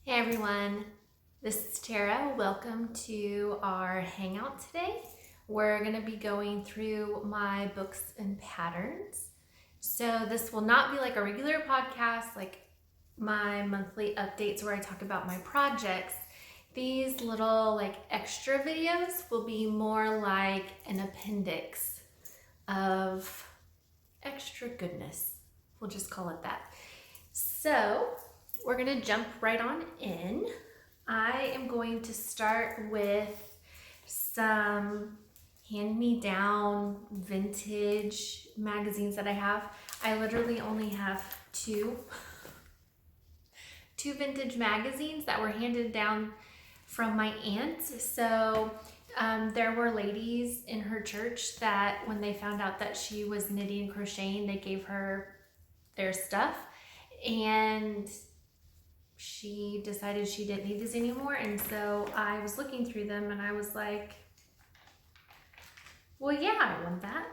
Hey everyone, this is Tara. Welcome to our hangout today. We're going to be going through my books and patterns. So this will not be like a regular podcast, like my monthly updates where I talk about my projects. These little like extra videos will be more like an appendix of extra goodness. We'll just call it that. So we're gonna jump right on in. I am going to start with some hand-me-down vintage magazines that I have. I literally only have two vintage magazines that were handed down from my aunt. So there were ladies in her church that when they found out that she was knitting and crocheting, they gave her their stuff, and she decided she didn't need this anymore. And so I was looking through them and I was like, well, yeah, I want that,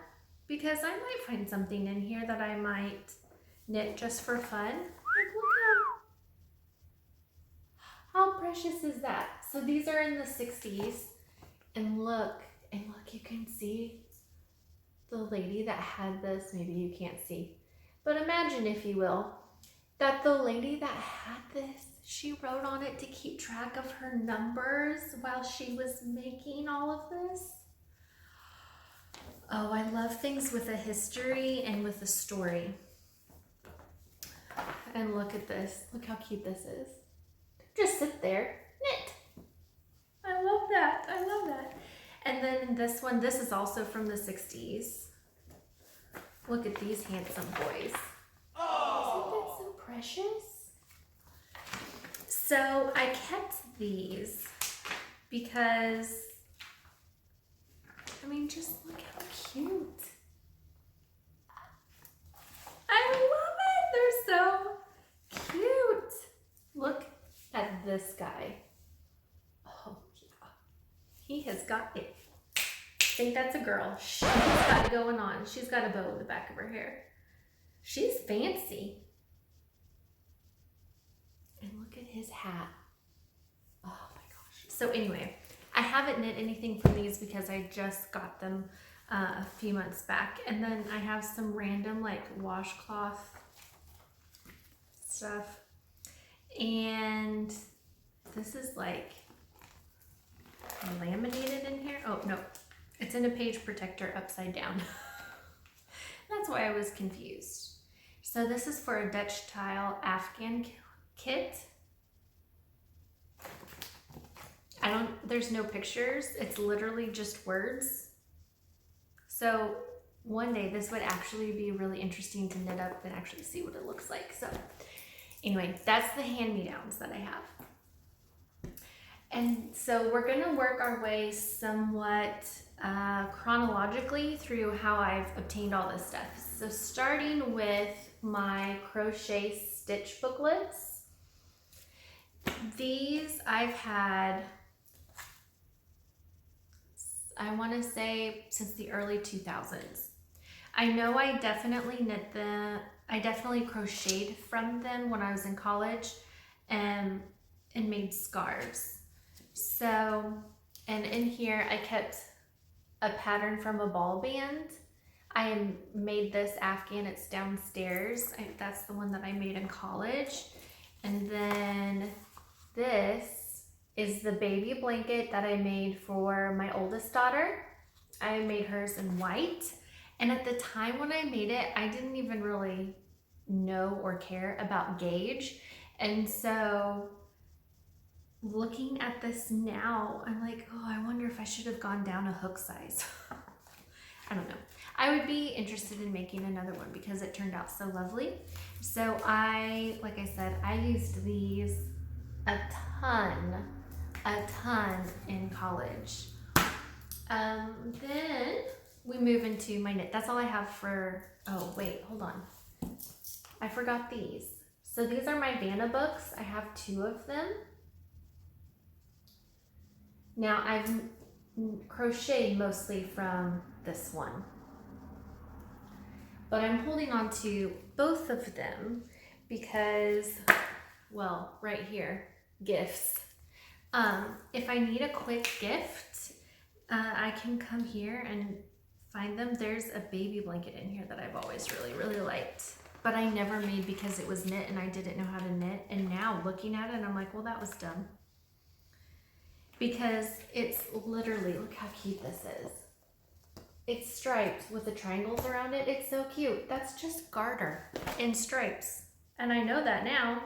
because I might find something in here that I might knit just for fun. Like, look how precious is that? So these are in the 60s, and look, you can see the lady that had this. Maybe you can't see, but imagine, if you will, that the lady that had this, she wrote on it to keep track of her numbers while she was making all of this. Oh, I love things with a history and with a story. And look at this. Look how cute this is. Just sit there, knit. I love that. I love that. And then this one, this is also from the 60s. Look at these handsome boys. Isn't that so precious? So I kept these because, I mean, just look how cute. I love it. They're so cute. Look at this guy. Oh, yeah. He has got it. I think that's a girl. She's got it going on. She's got a bow in the back of her hair. She's fancy. And look at his hat. Oh my gosh. So anyway, I haven't knit anything from these because I just got them a few months back. And then I have some random like washcloth stuff. And this is like laminated in here. Oh no, it's in a page protector upside down. That's why I was confused. So this is for a Dutch tile Afghan kit. There's no pictures. It's literally just words. So one day this would actually be really interesting to knit up and actually see what it looks like. So anyway, that's the hand-me-downs that I have. And so we're gonna work our way somewhat chronologically through how I've obtained all this stuff. So starting with my Crochet Stitch booklets. These I've had, I want to say, since the early 2000s. I know I definitely knit them, I definitely crocheted from them when I was in college and made scarves. So, and in here I kept a pattern from a ball band. I made this Afghan, it's downstairs. That's the one that I made in college. And then this is the baby blanket that I made for my oldest daughter. I made hers in white. And at the time when I made it, I didn't even really know or care about gauge. And so looking at this now, I'm like, oh, I wonder if I should have gone down a hook size. I don't know. I would be interested in making another one because it turned out so lovely. So like I said, I used these a ton in college. Then we move into my knit. That's all I have for, oh wait, hold on. I forgot these. So these are my Vanna books. I have 2 of them. Now I've crocheted mostly from this one, but I'm holding on to both of them because, well, right here, gifts. If I need a quick gift, I can come here and find them. There's a baby blanket in here that I've always really, really liked, but I never made because it was knit and I didn't know how to knit. And now looking at it, I'm like, well, that was dumb. Because it's literally, look how cute this is. It's striped with the triangles around it. It's so cute. That's just garter in stripes. And I know that now.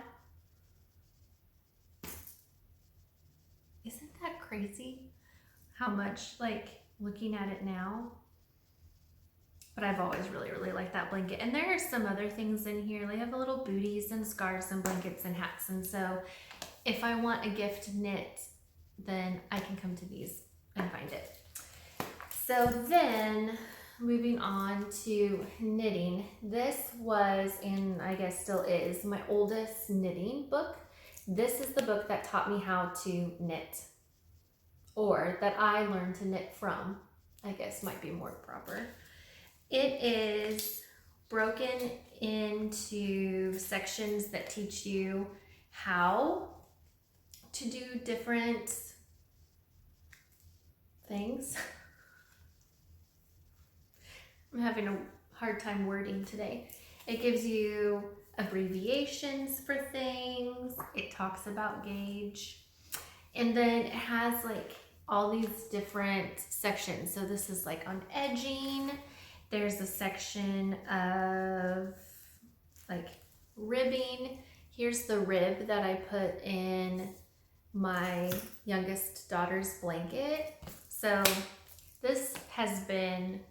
Isn't that crazy? How much, like, looking at it now. But I've always really, really liked that blanket. And there are some other things in here. They have little booties and scarves and blankets and hats. And so if I want a gift knit, then I can come to these and find it. So then moving on to knitting. This was, and I guess still is, my oldest knitting book. This is the book that taught me how to knit, or that I learned to knit from, I guess might be more proper. It is broken into sections that teach you how to do different things. I'm having a hard time wording today. It gives you abbreviations for things. It talks about gauge. And then it has like all these different sections. So this is like on edging. There's a section of like ribbing. Here's the rib that I put in my youngest daughter's blanket. So this has been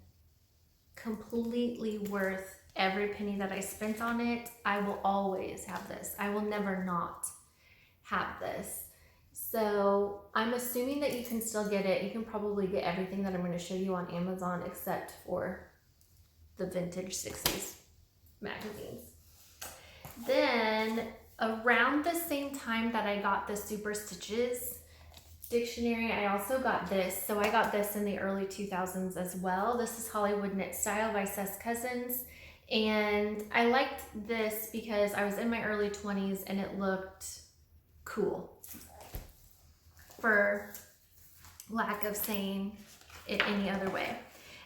completely worth every penny that I spent on it. I will always have this. I will never not have this. So I'm assuming that you can still get it. You can probably get everything that I'm going to show you on Amazon except for the vintage 60s magazines. Then around the same time that I got the Super Stitches dictionary, I also got this. So I got this in the early 2000s as well. This is Hollywood Knit Style by Seth Cousins. And I liked this because I was in my early 20s and it looked cool, for lack of saying it any other way.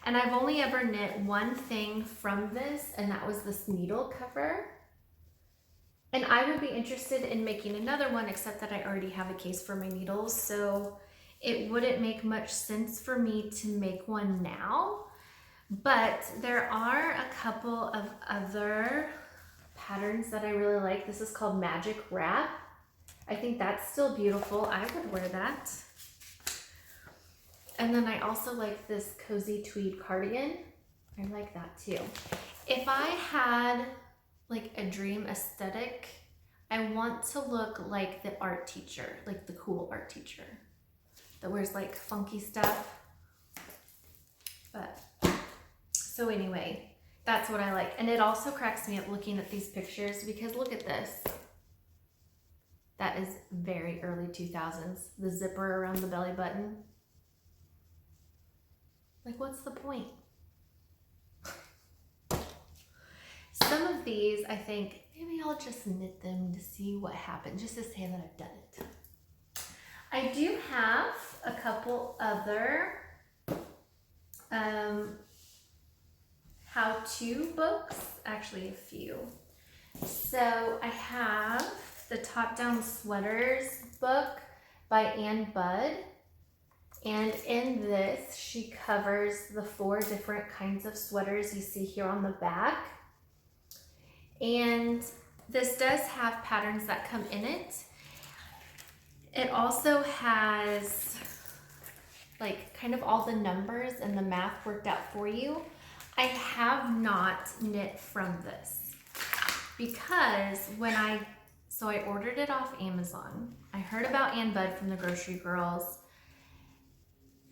And I've only ever knit one thing from this, and that was this needle cover. And I would be interested in making another one, except that I already have a case for my needles, so it wouldn't make much sense for me to make one now. But there are a couple of other patterns that I really like. This is called Magic Wrap. I think that's still beautiful. I would wear that. And then I also like this cozy tweed cardigan. I like that too. If I had like a dream aesthetic, I want to look like the art teacher, like the cool art teacher that wears like funky stuff. But so anyway, that's what I like. And it also cracks me up looking at these pictures because look at this. That is very early 2000s. The zipper around the belly button. Like, what's the point? Some of these, I think, maybe I'll just knit them to see what happens, just to say that I've done it. I do have a couple other how-to books, actually a few. So I have the Top Down Sweaters book by Ann Budd. And in this, she covers the 4 different kinds of sweaters you see here on the back. And this does have patterns that come in it. It also has like kind of all the numbers and the math worked out for you. I have not knit from this because so I ordered it off Amazon. I heard about Ann Budd from the Grocery Girls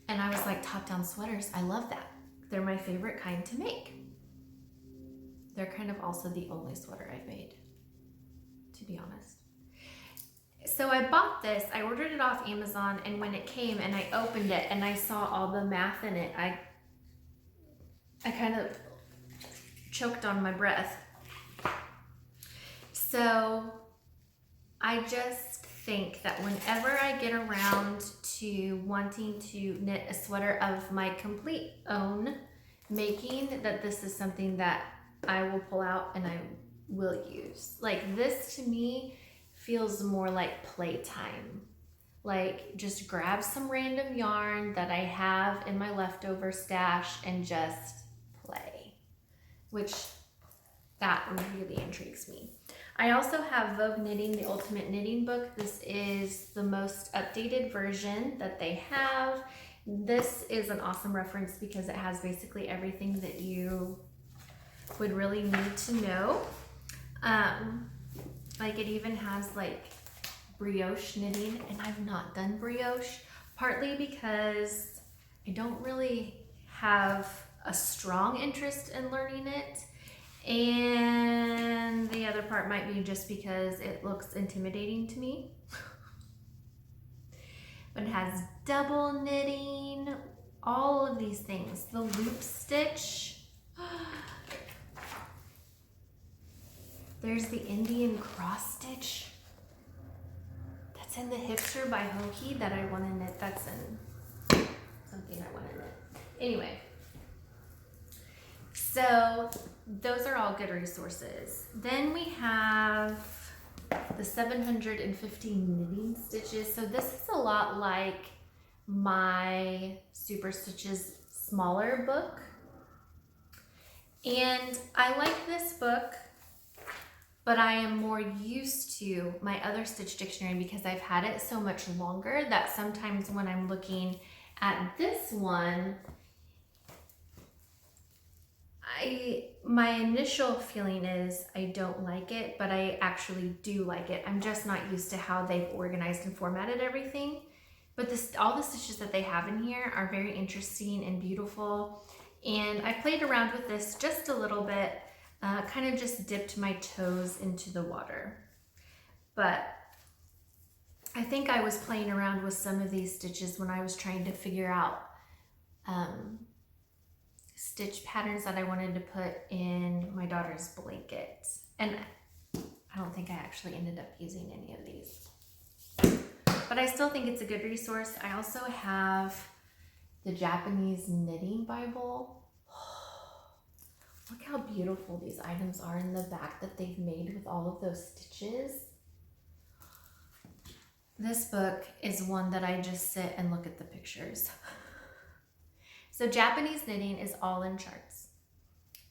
and I was like, Top Down Sweaters, I love that. They're my favorite kind to make. They're kind of also the only sweater I've made, to be honest. So I bought this, I ordered it off Amazon, and when it came and I opened it and I saw all the math in it, I kind of choked on my breath. So I just think that whenever I get around to wanting to knit a sweater of my complete own making, that this is something that I will pull out and I will use. Like, this to me feels more like playtime. Like, just grab some random yarn that I have in my leftover stash and just play, which that really intrigues me. I also have Vogue Knitting, the Ultimate Knitting Book. This is the most updated version that they have. This is an awesome reference because it has basically everything that you would really need to know. Like, it even has like brioche knitting, and I've not done brioche, partly because I don't really have a strong interest in learning it. And the other part might be just because it looks intimidating to me. But it has double knitting, all of these things. The loop stitch. There's the Indian cross stitch. That's in the Hipster by Hoki that I want to knit. That's in something I want to knit. Anyway. So those are all good resources. Then we have the 750 knitting stitches. So this is a lot like my Super Stitches smaller book. And I like this book, but I am more used to my other Stitch Dictionary because I've had it so much longer that sometimes when I'm looking at this one, my initial feeling is I don't like it, but I actually do like it. I'm just not used to how they've organized and formatted everything. But all the stitches that they have in here are very interesting and beautiful. And I played around with this just a little bit, kind of just dipped my toes into the water. But I think I was playing around with some of these stitches when I was trying to figure out stitch patterns that I wanted to put in my daughter's blanket. And I don't think I actually ended up using any of these. But I still think it's a good resource. I also have the Japanese Knitting Bible. Look how beautiful these items are in the back that they've made with all of those stitches. This book is one that I just sit and look at the pictures. So Japanese knitting is all in charts.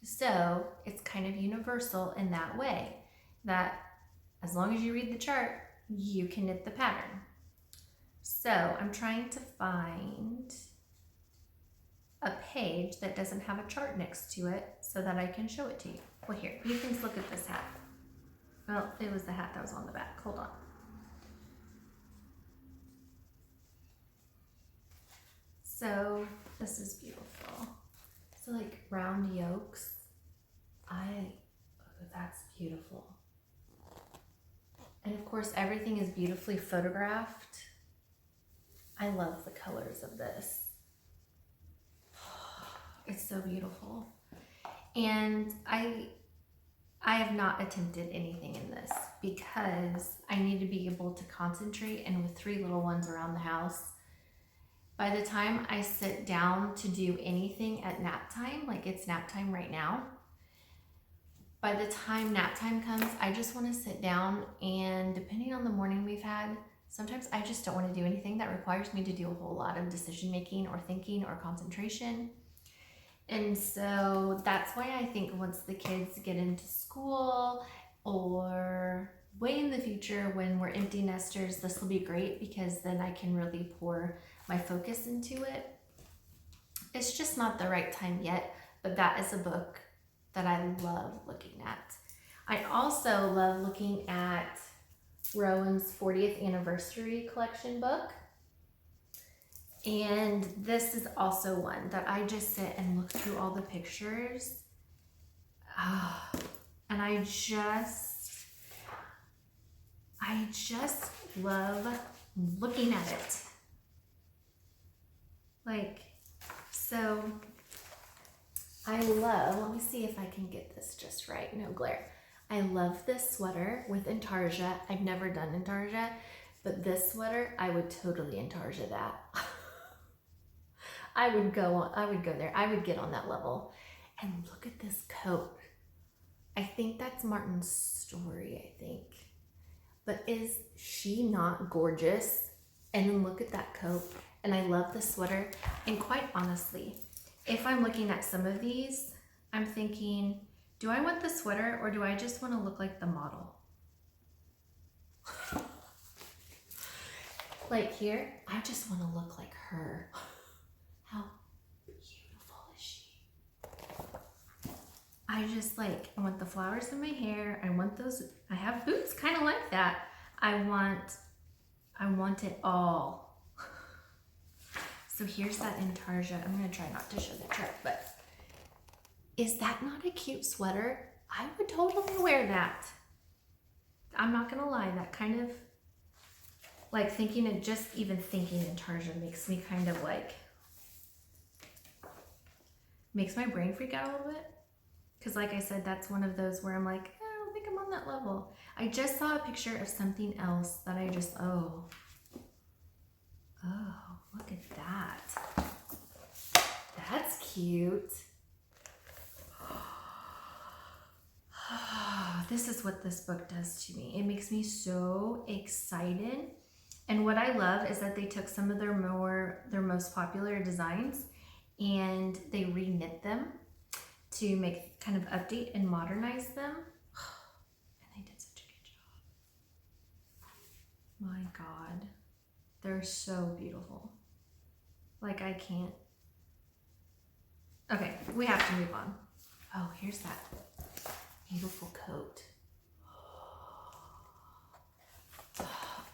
So it's kind of universal in that way, that as long as you read the chart, you can knit the pattern. So I'm trying to find a page that doesn't have a chart next to it so that I can show it to you. Well, here, you can look at this hat. Well, it was the hat that was on the back. Hold on. So this is beautiful. So like round yolks. That's beautiful. And of course, everything is beautifully photographed. I love the colors of this. It's so beautiful. And I have not attempted anything in this because I need to be able to concentrate, and with 3 little ones around the house, by the time I sit down to do anything at nap time, like it's nap time right now, by the time nap time comes, I just want to sit down, and depending on the morning we've had, sometimes I just don't want to do anything that requires me to do a whole lot of decision making or thinking or concentration. And so that's why I think once the kids get into school or way in the future when we're empty nesters, this will be great because then I can really pour my focus into it. It's just not the right time yet, but that is a book that I love looking at. I also love looking at Rowan's 40th anniversary collection book. And this is also one that I just sit and look through all the pictures. And I just love looking at it. Like, so I love, let me see if I can get this just right, no glare. I love this sweater with intarsia. I've never done intarsia, but this sweater, I would totally intarsia that. I would go there. I would get on that level. And look at this coat. I think that's Martin's Story, I think. But is she not gorgeous? And then look at that coat. And I love the sweater. And quite honestly, if I'm looking at some of these, I'm thinking, do I want the sweater or do I just want to look like the model? Like here, I just want to look like her. How beautiful is she? I just like, I want the flowers in my hair. I want those, I have boots kind of like that. I want it all. So here's that intarsia. I'm gonna try not to show the chart, but is that not a cute sweater? I would totally wear that. I'm not gonna lie, that kind of, like thinking and just even thinking intarsia makes me kind of like, makes my brain freak out a little bit. Because like I said, that's one of those where I'm like, I don't think I'm on that level. I just saw a picture of something else that I just, oh, look at that. That's cute. This is what this book does to me. It makes me so excited. And what I love is that they took some of their most popular designs and they reknit them to make kind of update and modernize them. And they did such a good job. My God, they're so beautiful. Like I can't. Okay, we have to move on. Oh, here's that beautiful coat.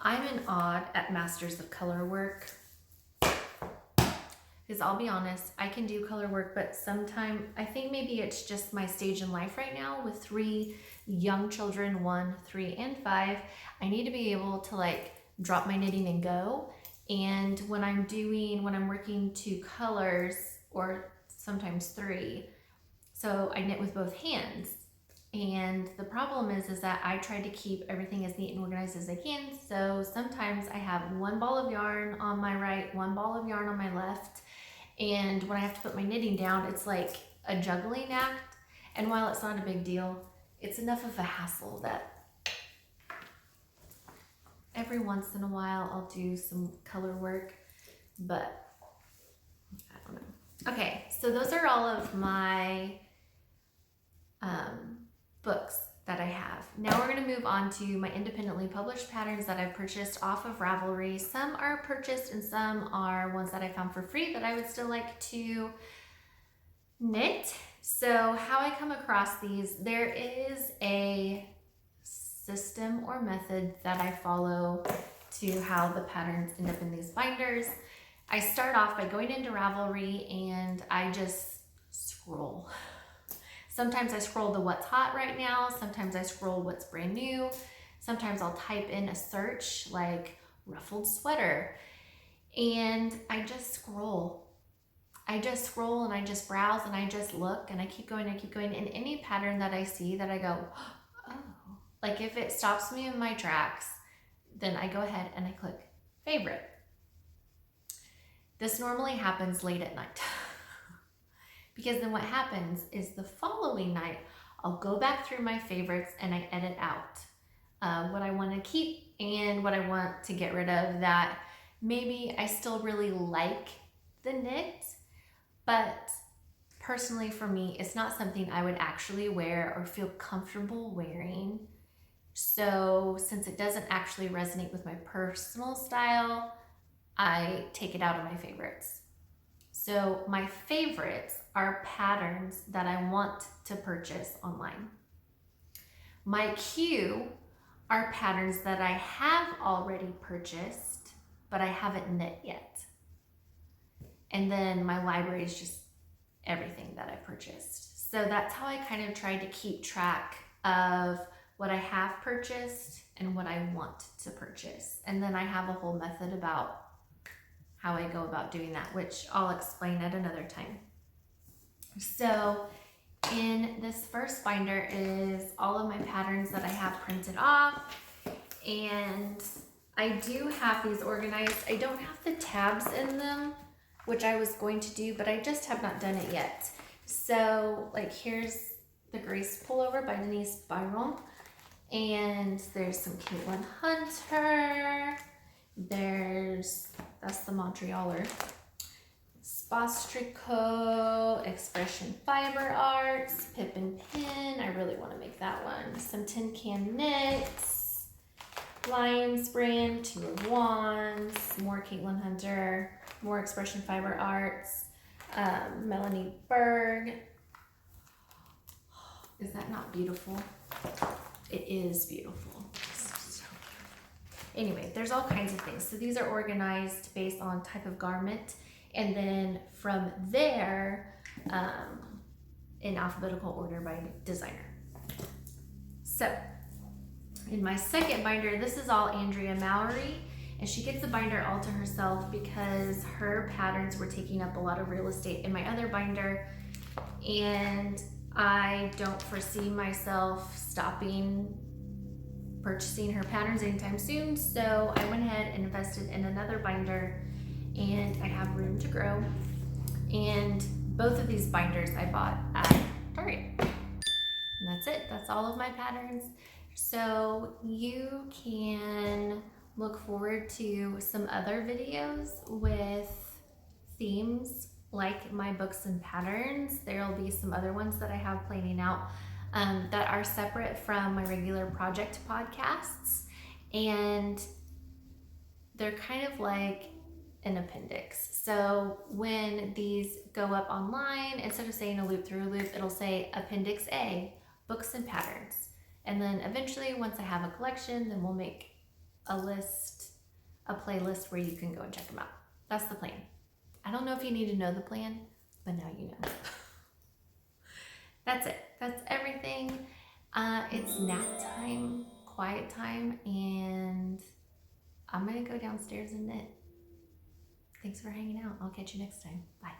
I'm in awe at Masters of Colorwork. Because I'll be honest, I can do color work, but sometimes I think maybe it's just my stage in life right now with 3 young children, 1, 3, and 5. I need to be able to like drop my knitting and go. And when I'm working 2 colors or sometimes 3, so I knit with both hands. And the problem is that I try to keep everything as neat and organized as I can. So sometimes I have 1 ball of yarn on my right, 1 ball of yarn on my left. And when I have to put my knitting down, it's like a juggling act. And while it's not a big deal, it's enough of a hassle that every once in a while I'll do some color work, but I don't know. Okay, so those are all of my books that I have. Now we're going to move on to my independently published patterns that I've purchased off of Ravelry. Some are purchased and some are ones that I found for free that I would still like to knit. So how I come across these, there is a system or method that I follow to how the patterns end up in these binders. I start off by going into Ravelry and I just scroll. Sometimes I scroll the what's hot right now. Sometimes I scroll what's brand new. Sometimes I'll type in a search like ruffled sweater and I just scroll. I just scroll and I just browse and I just look and I keep going and any pattern that I see that I go, oh, like if it stops me in my tracks, then I go ahead and I click favorite. This normally happens late at night. Because then what happens is the following night, I'll go back through my favorites and I edit out what I want to keep and what I want to get rid of that maybe I still really like the knit, but personally for me, it's not something I would actually wear or feel comfortable wearing. So since it doesn't actually resonate with my personal style, I take it out of my favorites. So my favorites are patterns that I want to purchase online. My queue are patterns that I have already purchased, but I haven't knit yet. And then my library is just everything that I purchased. So that's how I kind of try to keep track of what I have purchased and what I want to purchase. And then I have a whole method about how I go about doing that, which I'll explain at another time. So In this first binder is all of my patterns that I have printed off, and I do have these organized. I don't have the tabs in them, which I was going to do, but I just have not done it yet. So like here's the Grace Pullover by Denise Byron, and there's some Caitlin Hunter, that's the Montrealer, Spostrico, Expression Fiber Arts, Pip and Pin, I really want to make that one, some Tin Can Knits, Lions Brand, Two of Wands, more Caitlin Hunter, more Expression Fiber Arts, Melanie Berg. Is that not beautiful? It is beautiful. So anyway, there's all kinds of things. So these are organized based on type of garment, and then from there, in alphabetical order by designer. So in my second binder, this is all Andrea Mallory, and she gets the binder all to herself because her patterns were taking up a lot of real estate in my other binder, and I don't foresee myself stopping purchasing her patterns anytime soon, so I went ahead and invested in another binder, and I have room to grow. And both of these binders I bought at Target. And that's it. That's all of my patterns. So you can look forward to some other videos with themes like my books and patterns. There'll be some other ones that I have planning out that are separate from my regular project podcasts, and they're kind of like an appendix. So when these go up online, instead of saying a loop through a loop, it'll say Appendix A, books and patterns. And then eventually, once I have a collection, then we'll make a playlist where you can go and check them out. That's the plan. I don't know if you need to know the plan, but now you know. That's it. That's everything. It's nap time, quiet time, and I'm gonna go downstairs and knit. Thanks for hanging out. I'll catch you next time. Bye.